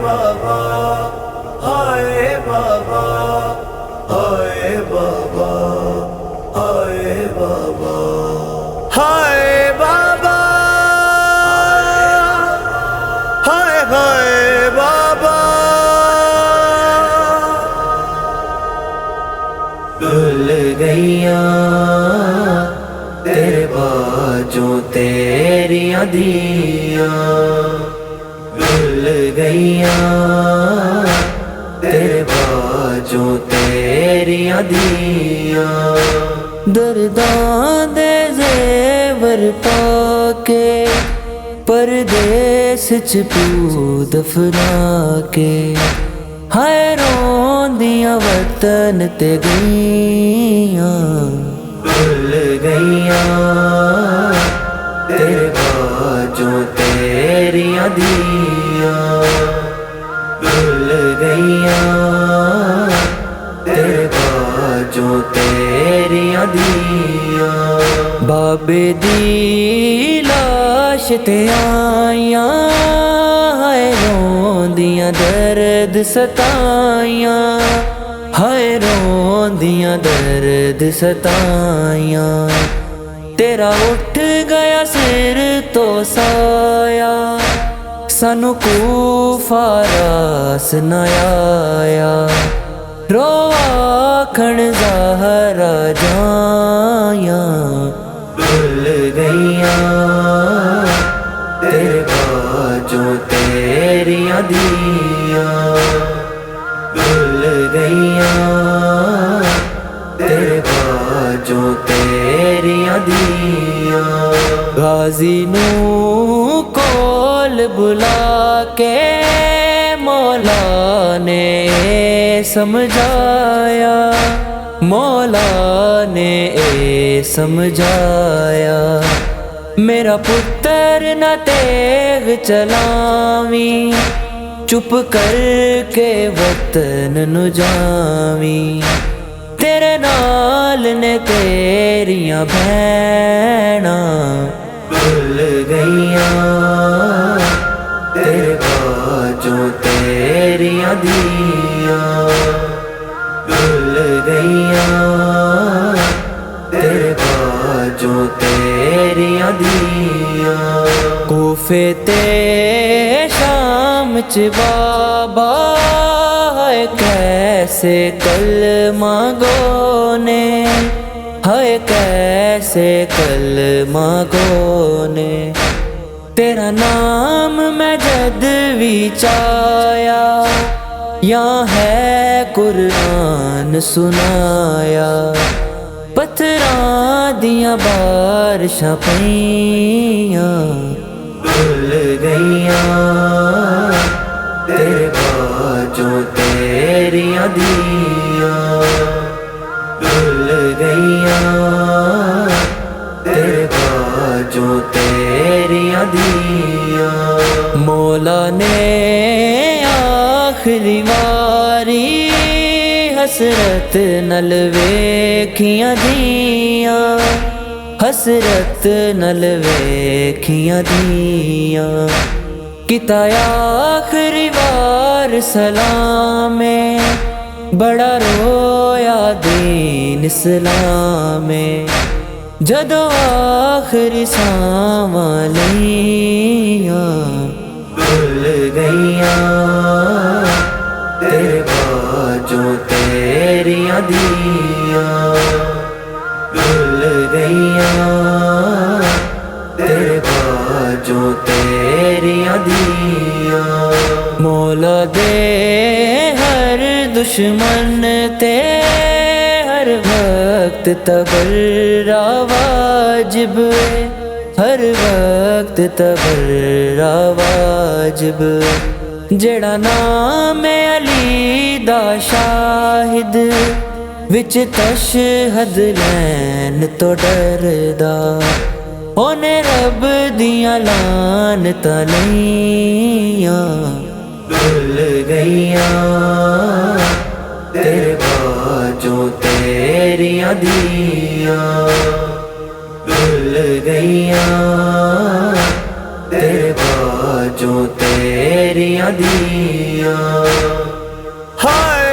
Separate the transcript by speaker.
Speaker 1: बाबा, हाय बाबा, हाय बाबा, हाय बाबा, हाय बाबा, हाय हाय बाबा। भूल गईया तेरे बाजों तेरियां दियां, भूल गईया तेरे बाजों तेरियां दियां। दर्दां दे ज़ेवर पाके परदेस च पू दफना के, हाय रोंदियां वतन ते गईयां। भूल गईया तेरे बाजों तेरियां दियां, भूल गईया तेरे बाजों तेरियां दियां। बाबे दी लाश ते आइयां, हाय रोंदियां दर्द सताइयां, हाय रोंदियां दर्द सताइयां। तेरा उठ गया सिर तो साया, सानू कूफा रास न आया। रो आखण ज़हरा जाया। भूल गईया तेरे बाजों तेरियां दियां, भूल गईया तेरे बाजों तेरियां दियां। गाजी नू कोल बुला के मौला ने समझाया, मौला ने समझाया। मेरा पुत्र न तेग चलावी, चुप करके वतन नु जावी। तेरे नाल ने तेरियां भैना, भूल गईया तेरे बाजों तेरियां दियां, भूल गईया तेरे बाजों तेरियां दियां। कूफे ते शाम च बाबा, हाय कैसे कलमा गोने, हाय कैसे कलमा गोने। तेरा नाम मैं जद विचाया, यहाँ है कुरान सुनाया। पत्थरां दियां बारिशां पईयां, भूल गईया तेरे बाजों तेरियां दियां, भूल गईया तेरे बाजों तेरियां दियां। मौला ने आखिरी वारी हसरत नल वेखियां दियां, हसरत नल वेखियां दियां। किता आखिरी वार सलामे, बड़ा रोया दीन इस्लामे। जदों आखिरी सावां लईयां, भूल गईया तेरे बाजों तेरियां दियां, भूल गईया तेरे बाजों तेरियां दियां। मौला दे हर दुश्मन ते हर वक्त तबर्रा वाजिब, हर वक्त तबर्रा वाजिब। जेड़ा नाम अली दा शाहिद, विच तशहद लैन तो डरदा। ओने रब दियां लानतां लईयां, भूल गईया तेरे बाजों तेरियां दियां, भूल गईया तेरे बाजों तेरियां दिया। हाय